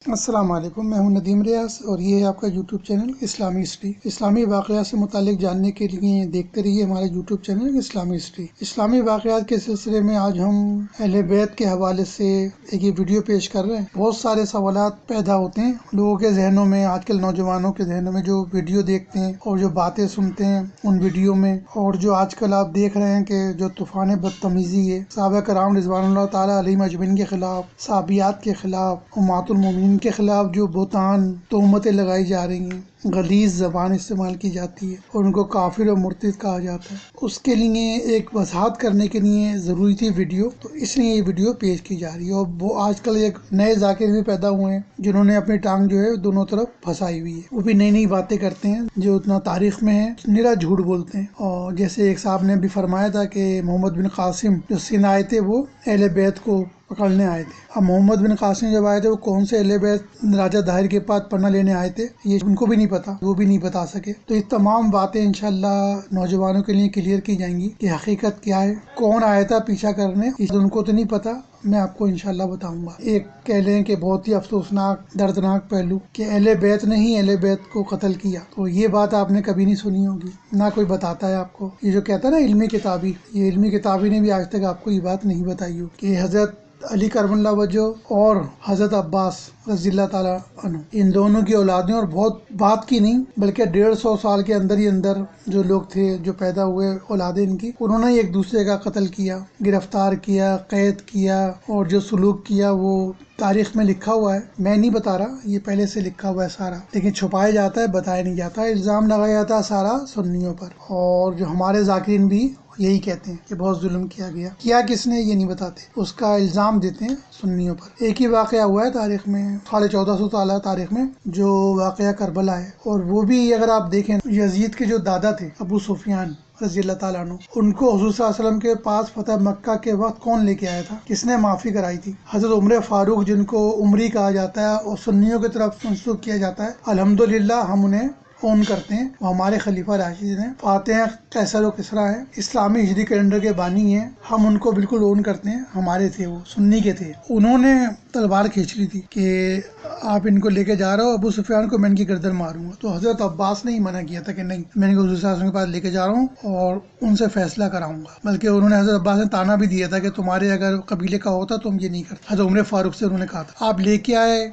السلام علیکم، میں ہوں ندیم ریاض اور یہ ہے آپ کا یوٹیوب چینل اسلامی ہسٹری۔ اسلامی واقعات سے متعلق جاننے کے لیے دیکھتے رہیے ہمارا یوٹیوب چینل اسلامی ہسٹری۔ اسلامی واقعات کے سلسلے میں آج ہم اہل بیت کے حوالے سے ایک یہ ویڈیو پیش کر رہے ہیں۔ بہت سارے سوالات پیدا ہوتے ہیں لوگوں کے ذہنوں میں، آج کل نوجوانوں کے ذہنوں میں، جو ویڈیو دیکھتے ہیں اور جو باتیں سنتے ہیں ان ویڈیو میں، اور جو آج کل آپ دیکھ رہے ہیں کہ جو طوفان بدتمیزی ہے صحابہ کرام رضوان اللہ تعالیٰ علیہم اجمعین کے خلاف، صحابیات کے خلاف، امہات المومنین کے خلاف جو بہتان تہمتیں لگائی جا رہی ہیں، غلیظ زبان استعمال کی جاتی ہے اور ان کو کافر اور مرتد کہا جاتا ہے، اس کے لیے ایک وضاحت کرنے کے لیے ضروری تھی ویڈیو، تو اس لیے یہ ویڈیو پیش کی جا رہی ہے۔ اور وہ آج کل ایک نئے ذاکر بھی پیدا ہوئے ہیں جنہوں نے اپنی ٹانگ جو ہے دونوں طرف پھنسائی ہوئی ہے، وہ بھی نئی نئی باتیں کرتے ہیں جو اتنا تاریخ میں ہے، نرا جھوٹ بولتے ہیں۔ اور جیسے ایک صاحب نے بھی فرمایا تھا کہ محمد بن قاسم جو سندھ آئے تھے وہ اہل بیت کو پکڑنے آئے تھے۔ اب محمد بن قاسم جب آئے تھے وہ کون سے اہل بیت راجہ داہر کے پاس پناہ لینے آئے تھے یہ ان کو بھی نہیں پتا، وہ بھی نہیں بتا سکے۔ تو یہ تمام باتیں انشاءاللہ نوجوانوں کے لیے کلیئر کی جائیں گی کہ حقیقت کیا ہے، کون آیا تھا پیچھا کرنے، ان کو تو نہیں پتا، میں آپ کو انشاءاللہ بتاؤں گا۔ ایک کہہ لیں کہ بہت ہی افسوسناک دردناک پہلو کہ اہل بیت نے ہی اہل بیت کو قتل کیا، تو یہ بات آپ نے کبھی نہیں سنی ہوگی، نہ کوئی بتاتا ہے آپ کو۔ یہ جو کہتا ہے نا علمی کتابی، یہ علمی کتابی نے بھی آج تک آپ کو یہ بات نہیں بتائی ہوگی کہ حضرت علی کرم اللہ وجہ اور حضرت عباس رضی اللہ تعالیٰ عنہ ان دونوں کی اولادیں، اور بہت بات کی نہیں بلکہ 150 سال کے اندر ہی اندر جو لوگ تھے جو پیدا ہوئے اولادیں ان کی، انہوں نے ایک دوسرے کا قتل کیا، گرفتار کیا، قید کیا، اور جو سلوک کیا وہ تاریخ میں لکھا ہوا ہے۔ میں نہیں بتا رہا، یہ پہلے سے لکھا ہوا ہے سارا، لیکن چھپایا جاتا ہے، بتایا نہیں جاتا، الزام لگایا جاتا ہے سارا سنیوں پر، اور جو ہمارے ذاکرین بھی یہی کہتے ہیں کہ بہت ظلم کیا گیا، کیا کس نے یہ نہیں بتاتے، اس کا الزام دیتے ہیں سنیوں پر۔ ایک ہی واقعہ ہوا ہے تاریخ میں 1450 سال تاریخ میں، جو واقعہ کربلا ہے، اور وہ بھی اگر آپ دیکھیں یزید کے جو دادا تھے ابو سفیان رضی اللہ تعالیٰ عنہ، ان کو حضور صلی اللہ علیہ وسلم کے پاس فتح مکہ کے وقت کون لے کے آیا تھا، کس نے معافی کرائی تھی؟ حضرت عمر فاروق، جن کو عمری کہا جاتا ہے اور سنیوں کی طرف منسوب کیا جاتا ہے، الحمدللہ ہم انہیں اون کرتے ہیں، وہ ہمارے خلیفہ راشدین ہیں، فاتح قیصر و کسریٰ ہیں، اسلامی ہجری کیلنڈر کے بانی ہیں، ہم ان کو بالکل اون کرتے ہیں، ہمارے تھے، وہ سنی کے تھے۔ انہوں نے تلوار کھینچ لی تھی کہ آپ ان کو لے کے جا رہے ہو، ابو سفیان کو میں ان کی گردن ماروں گا، تو حضرت عباس نے ہی منع کیا تھا کہ نہیں، میں ان کو حضور صلی اللہ علیہ وسلم کے پاس لے کے جا رہا ہوں اور ان سے فیصلہ کراؤں گا، بلکہ انہوں نے حضرت عباس نے تانا بھی دیا تھا کہ تمہارے اگر قبیلے کا ہوتا تو ہم یہ نہیں کرتے۔ حضرت عمر فاروق سے انہوں نے کہا تھا، آپ لے کے آئے،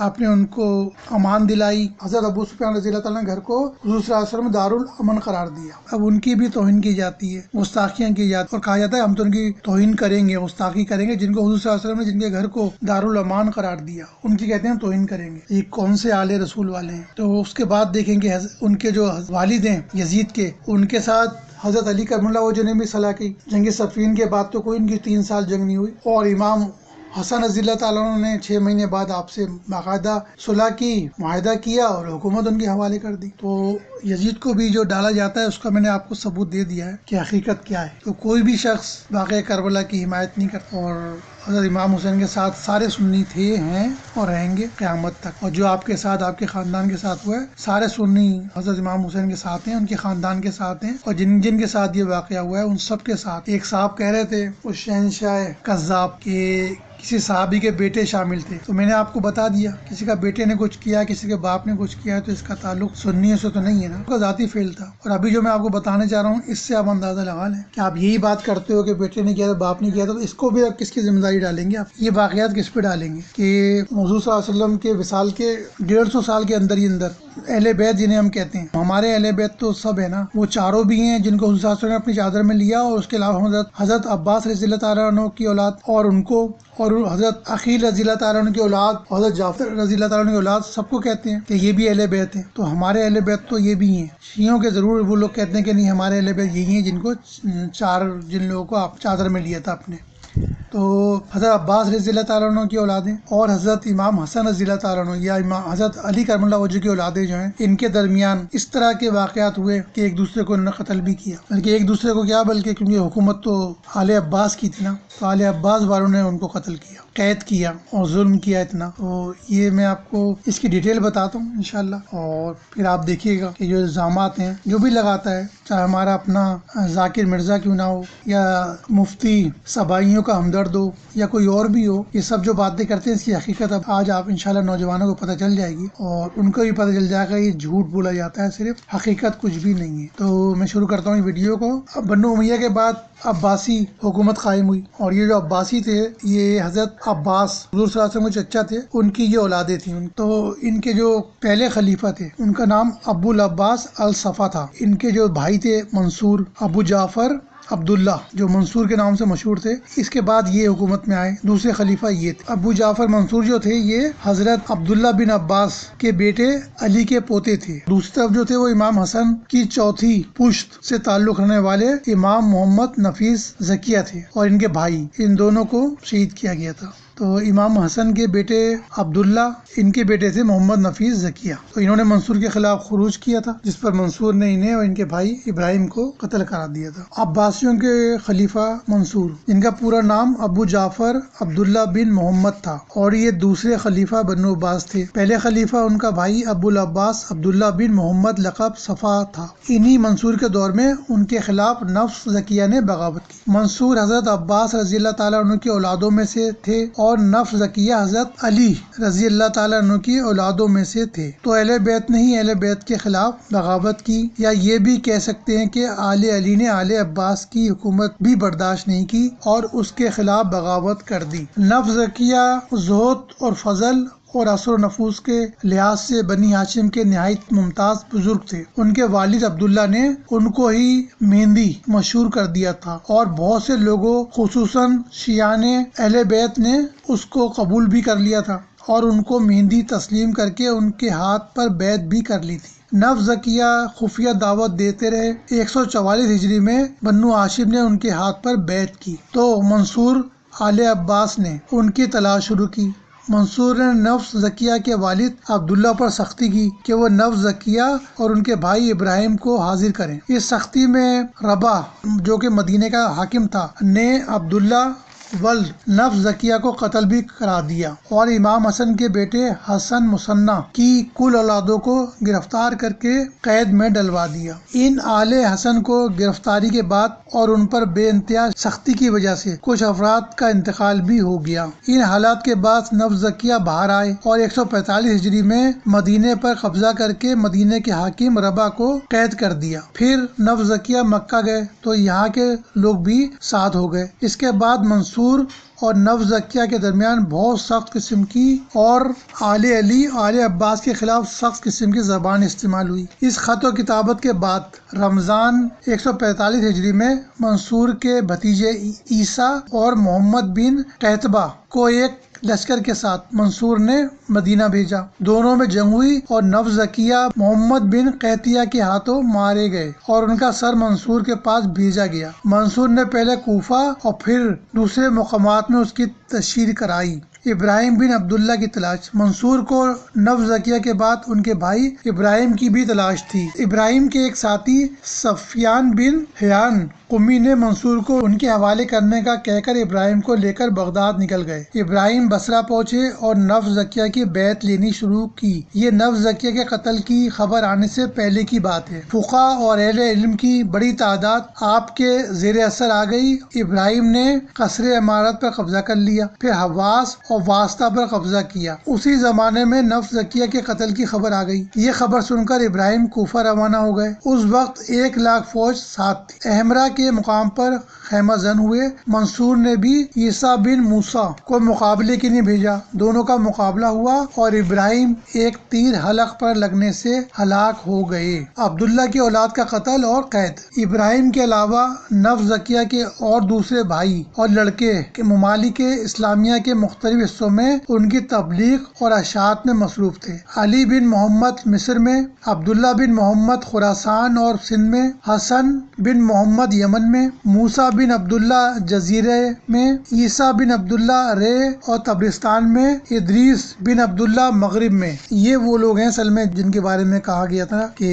آپ نے ان کو امان دلائی، حضرت ابو سفیان رضی اللہ تعالیٰ نے گھر کو حضور صلی اللہ علیہ وسلم دارالامن قرار دیا۔ اب ان کی بھی توہین کی جاتی ہے، گستاخیاں کی جاتی ہیں، اور کہا جاتا ہے ہم تو ان کی توہین کریں گے، گستاخی کریں گے، جن کو حضور صلی اللہ علیہ وسلم نے جن کے گھر کو دارالامان قرار دیا ان کی کہتے ہیں توہین کریں گے۔ یہ کون سے آل رسول والے ہیں؟ تو اس کے بعد دیکھیں کہ ان کے جو والد ہیں یزید کے، ان کے ساتھ حضرت علی کرم اللہ وجہ نے بھی صلح کی۔ جنگ صفین کے بعد تو کوئی ان کی 3 سال جنگ نہیں ہوئی، اور امام حسن رضی اللہ تعالیٰ عنہ نے 6 مہینے بعد آپ سے باقاعدہ صلح کی، معاہدہ کیا اور حکومت ان کے حوالے کر دی۔ تو یزید کو بھی جو ڈالا جاتا ہے اس کا میں نے آپ کو ثبوت دے دیا ہے کہ حقیقت کیا ہے۔ تو کوئی بھی شخص واقعہ کربلا کی حمایت نہیں کرتا، اور حضرت امام حسین کے ساتھ سارے سنی تھے، ہیں اور رہیں گے قیامت تک، اور جو آپ کے ساتھ آپ کے خاندان کے ساتھ ہوا ہے سارے سنی حضرت امام حسین کے ساتھ ہیں، ان کے خاندان کے ساتھ ہیں، اور جن جن کے ساتھ یہ واقعہ ہوا ہے ان سب کے ساتھ۔ ایک صاحب کہہ رہے تھے اس شہنشاہ کذاب کے کسی صحابی کے بیٹے شامل تھے، تو میں نے آپ کو بتا دیا کسی کا بیٹے نے کچھ کیا، کسی کے باپ نے کچھ کیا، تو اس کا تعلق سنیوں سے تو نہیں ہے نا، اس کا ذاتی فعل تھا۔ اور ابھی جو میں آپ کو بتانے چاہ رہا ہوں اس سے آپ اندازہ لگا لیں کہ آپ یہی بات کرتے ہو کہ بیٹے نے کیا تھا، باپ نے کیا تھا، تو اس کو بھی آپ کس کی ذمہ داری ڈالیں گے؟ آپ یہ واقعات کس پہ ڈالیں گے کہ حضور صلی اللہ علیہ وسلم کے وصال کے 150 سال کے اندر ہی اندر اہل بیت جنہیں ہم کہتے ہیں، ہمارے اہل بیت تو سب ہے نا، وہ چاروں بھی ہیں جن کو حضور صلی اللہ علیہ وسلم نے اپنی چادر میں لیا، اور اس کے علاوہ حضرت عباس رضی اللہ تعالیٰ عنہ کی اولاد اور ان کو، اور حضرت عقیل رضی اللہ تعالیٰ عنہ کی اولاد، حضرت جعفر رضی اللہ تعالیٰ عنہ کی اولاد، سب کو کہتے ہیں کہ یہ بھی اہل بیت ہیں۔ تو ہمارے اہل بیت تو یہ بھی ہیں۔ شیعوں کے ضرور وہ لوگ کہتے ہیں کہ نہیں ہمارے اہل بیت یہی ہیں جن لوگوں کو آپ چادر میں لیا تھا اپنے۔ تو حضرت عباس رضی اللہ تعالیٰ عنہ کی اولادیں اور حضرت امام حسن رضی اللہ تعالیٰ عنہ یا حضرت علی کرم اللہ وجہ کی اولادیں جو ہیں، ان کے درمیان اس طرح کے واقعات ہوئے کہ ایک دوسرے کو انہوں نے قتل بھی کیا، بلکہ ایک دوسرے کو کیا، بلکہ کیونکہ حکومت تو آل عباس کی تھی نا، تو آل عباس والوں نے ان کو قتل کیا، قید کیا اور ظلم کیا اتنا۔ تو یہ میں آپ کو اس کی ڈیٹیل بتاتا ہوں انشاءاللہ، اور پھر آپ دیکھیے گا کہ جو الزامات ہیں جو بھی لگاتا ہے، چاہے ہمارا اپنا ذاکر مرزا کیوں نہ ہو یا مفتی سبائیوں کا ہمدرد ہو یا کوئی اور بھی ہو، یہ سب جو باتیں کرتے ہیں اس کی حقیقت اب آج آپ انشاءاللہ نوجوانوں کو پتہ چل جائے گی اور ان کو بھی پتہ چل جائے گا یہ جھوٹ بولا جاتا ہے، صرف حقیقت کچھ بھی نہیں ہے۔ تو میں شروع کرتا ہوں ویڈیو کو۔ بنو امیہ کے بعد عباسی حکومت قائم ہوئی، اور یہ جو عباسی تھے یہ حضرت عباس حضور صلی اللہ علیہ وسلم کے چچا تھے، ان کی یہ اولادیں تھیں۔ تو ان کے جو پہلے خلیفہ تھے ان کا نام ابو العباس الصفا تھا۔ ان کے جو بھائی تھے منصور، ابو جعفر عبداللہ جو منصور کے نام سے مشہور تھے، اس کے بعد یہ حکومت میں آئے۔ دوسرے خلیفہ یہ تھے ابو جعفر منصور جو تھے، یہ حضرت عبداللہ بن عباس کے بیٹے علی کے پوتے تھے۔ دوسری طرف جو تھے وہ امام حسن کی چوتھی پشت سے تعلق رکھنے والے امام محمد نفیس زکیہ تھے، اور ان کے بھائی، ان دونوں کو شہید کیا گیا تھا۔ تو امام حسن کے بیٹے عبداللہ، ان کے بیٹے تھے محمد نفیس زکیہ۔ تو انہوں نے منصور کے خلاف خروج کیا تھا، جس پر منصور نے انہیں اور ان کے بھائی ابراہیم کو قتل کرا دیا تھا۔ عباسیوں کے خلیفہ منصور، جن کا پورا نام ابو جعفر عبداللہ بن محمد تھا، اور یہ دوسرے خلیفہ بنو عباس تھے۔ پہلے خلیفہ ان کا بھائی ابو العباس عبداللہ بن محمد لقب صفا تھا۔ انہی منصور کے دور میں ان کے خلاف نفس زکیہ نے بغاوت کی۔ منصور حضرت عباس رضی اللہ تعالیٰ عنہ کی اولادوں میں سے تھے، اور نفس زکیہ حضرت علی رضی اللہ تعالیٰ عنہ کی اولادوں میں سے تھے۔ تو اہل بیت نے ہی اہل بیت کے خلاف بغاوت کی، یا یہ بھی کہہ سکتے ہیں کہ آل علی نے آل عباس کی حکومت بھی برداشت نہیں کی اور اس کے خلاف بغاوت کر دی۔ نفس زکیہ زہد اور فضل اور اثر و نفوس کے لحاظ سے بنی ہاشم کے نہایت ممتاز بزرگ تھے۔ ان کے والد عبداللہ نے ان کو ہی مہندی مشہور کر دیا تھا، اور بہت سے لوگوں خصوصاً شیعان اہل بیت نے اس کو قبول بھی کر لیا تھا، اور ان کو مہندی تسلیم کر کے ان کے ہاتھ پر بیعت بھی کر لی تھی۔ نفس زکیہ خفیہ دعوت دیتے رہے۔ 144 ہجری میں بنو ہاشم نے ان کے ہاتھ پر بیعت کی، تو منصور آل عباس نے ان کی تلاش شروع کی۔ منصور نے نفس زکیہ کے والد عبداللہ پر سختی کی کہ وہ نفس زکیہ اور ان کے بھائی ابراہیم کو حاضر کریں۔ اس سختی میں ربا، جو کہ مدینے کا حاکم تھا، نے عبداللہ ولد نفس زکیہ کو قتل بھی کرا دیا، اور امام حسن کے بیٹے حسن مثنیٰ کی کل اولادوں کو گرفتار کر کے قید میں ڈلوا دیا۔ ان آل حسن کو گرفتاری کے بعد اور ان پر بے انتہا سختی کی وجہ سے کچھ افراد کا انتقال بھی ہو گیا۔ ان حالات کے بعد نفس زکیہ باہر آئے اور 145 ہجری میں مدینے پر قبضہ کر کے مدینے کے حاکم ربا کو قید کر دیا۔ پھر نفس زکیہ مکہ گئے تو یہاں کے لوگ بھی ساتھ ہو گئے۔ اس کے بعد منصور اور نفس زکیہ کے درمیان بہت سخت قسم کی اور آل علی آل عباس کے خلاف سخت قسم کی زبان استعمال ہوئی۔ اس خط و کتابت کے بعد رمضان 145 ہجری میں منصور کے بھتیجے عیسیٰ اور محمد بن قیتبہ کو ایک لشکر کے ساتھ منصور نے مدینہ بھیجا۔ دونوں میں جنگ ہوئی اور نفس زکیہ محمد بن قیتیہ کے ہاتھوں مارے گئے اور ان کا سر منصور کے پاس بھیجا گیا۔ منصور نے پہلے کوفہ اور پھر دوسرے مقامات میں اس کی تشہیر کرائی۔ ابراہیم بن عبداللہ کی تلاش۔ منصور کو نفس زکیہ کے بعد ان کے بھائی ابراہیم کی بھی تلاش تھی۔ ابراہیم کے ایک ساتھی سفیان بن حیان قمی نے منصور کو ان کے حوالے کرنے کا کہہ کر ابراہیم کو لے کر بغداد نکل گئے۔ ابراہیم بصرہ پہنچے اور نفس زکیہ کی بیعت لینی شروع کی۔ یہ نفس زکیہ کے قتل کی خبر آنے سے پہلے کی بات ہے۔ فقہا اور اہل علم کی بڑی تعداد آپ کے زیر اثر آ گئی۔ ابراہیم نے قصر عمارت پر قبضہ کر لیا، پھر حواس اور واسطہ پر قبضہ کیا۔ اسی زمانے میں نفس زکیہ کے قتل کی خبر آ گئی۔ یہ خبر سن کر ابراہیم کوفہ روانہ ہو گئے۔ اس وقت 1,00,000 فوج ساتھ تھی۔ احمرا کے مقام پر خیمہ زن ہوئے۔ منصور نے بھی عیسیٰ بن موسیٰ کو مقابلے کے لیے بھیجا۔ دونوں کا مقابلہ ہوا اور ابراہیم ایک تیر حلق پر لگنے سے ہلاک ہو گئے۔ عبداللہ کی اولاد کا قتل اور قید۔ ابراہیم کے علاوہ نفس زکیہ کے اور دوسرے بھائی اور لڑکے ممالک اسلامیہ کے مختلف حصوں میں ان کی تبلیغ اور اشاعت میں مصروف تھے۔ علی بن محمد مصر میں، عبداللہ بن محمد خراسان اور سندھ میں، حسن بن محمد یمن میں، موسیٰ بن عبداللہ جزیرے میں، عیسیٰ بن عبداللہ رے اور تبرستان میں، ادریس بن عبداللہ مغرب میں۔ یہ وہ لوگ ہیں اصل میں جن کے بارے میں کہا گیا تھا کہ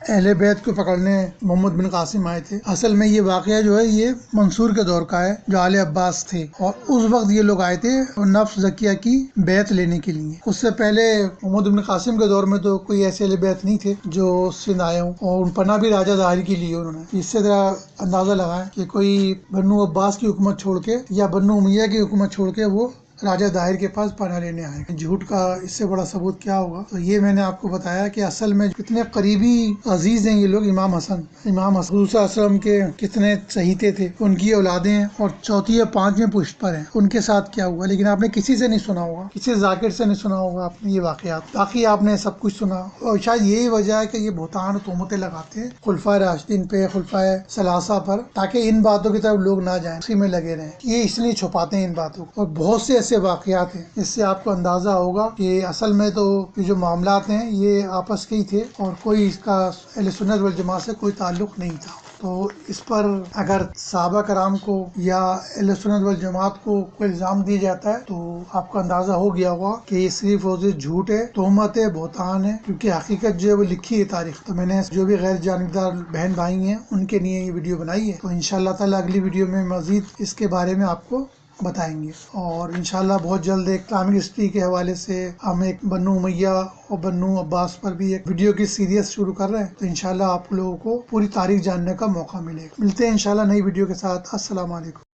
اہل بیت کو پکڑنے محمد بن قاسم آئے تھے۔ اصل میں یہ واقعہ جو ہے یہ منصور کے دور کا ہے، جو آل عباس تھے، اور اس وقت یہ لوگ آئے تھے نفس زکیہ کی بیعت لینے کے لیے۔ اس سے پہلے محمد بن قاسم کے دور میں تو کوئی ایسے اہل بیت نہیں تھے جو سندھ آئے ہوں، اور پناہ بھی راجہ ظاہری کی لی انہوں نے۔ اس سے ذرا اندازہ اندازہ لگائیں کہ کوئی بنو عباس کی حکومت چھوڑ کے یا بنو امیہ کی حکومت چھوڑ کے وہ راجہ داہر کے پاس پناہ لینے آئے. جھوٹ کا اس سے بڑا ثبوت کیا ہوگا. تو یہ میں نے آپ کو بتایا کہ اصل میں کتنے قریبی عزیز ہیں یہ لوگ. امام حسن صلی اللہ علیہ وسلم کے کتنے صحیحے تھے, ان کی اولادیں ہیں اور چوتھی یا پانچویں پشت پر ہیں. ان کے ساتھ کیا ہوا, لیکن آپ نے کسی سے نہیں سنا ہوگا, کسی ذاکر سے نہیں سنا ہوگا آپ نے یہ واقعات. باقی آپ نے سب کچھ سنا, اور شاید یہی وجہ ہے کہ یہ بہتان تہمتیں لگاتے ہیں خلفائے راشدین پہ, خلفائے ثلاثہ پر, تاکہ ان باتوں کی طرف لوگ نہ جائیں, اسی میں لگے رہیں. یہ اس لیے چھپاتے ہیں ان باتوں کو. اور بہت سے ایسے واقعات ہیں, اس سے آپ کو اندازہ ہوگا کہ اصل میں تو یہ جو معاملات ہیں یہ آپس کے ہی تھے اور کوئی اس کا اہل سنت والجماعت سے کوئی تعلق نہیں تھا. تو اس پر اگر صحابہ کرام کو یا اہل سنت والجماعت کو کوئی الزام دیا جاتا ہے تو آپ کو اندازہ ہو گیا ہوگا کہ یہ صرف اور صرف جھوٹ ہے, تہمت ہے, بہتان ہے, کیونکہ حقیقت جو ہے وہ لکھی ہے تاریخ. تو میں نے جو بھی غیر جانبدار بہن بھائی ہیں ان کے لیے یہ ویڈیو بنائی ہے. تو انشاءاللہ تعالی اگلی ویڈیو میں مزید اس کے بارے میں آپ کو بتائیں گے. اور انشاءاللہ بہت جلد ایک اسلامک ہسٹری کے حوالے سے ہم ایک بنو امیہ اور بنو عباس پر بھی ایک ویڈیو کی سیریز شروع کر رہے ہیں. تو انشاءاللہ آپ لوگوں کو پوری تاریخ جاننے کا موقع ملے گا. ملتے ہیں انشاءاللہ نئی ویڈیو کے ساتھ. السلام علیکم.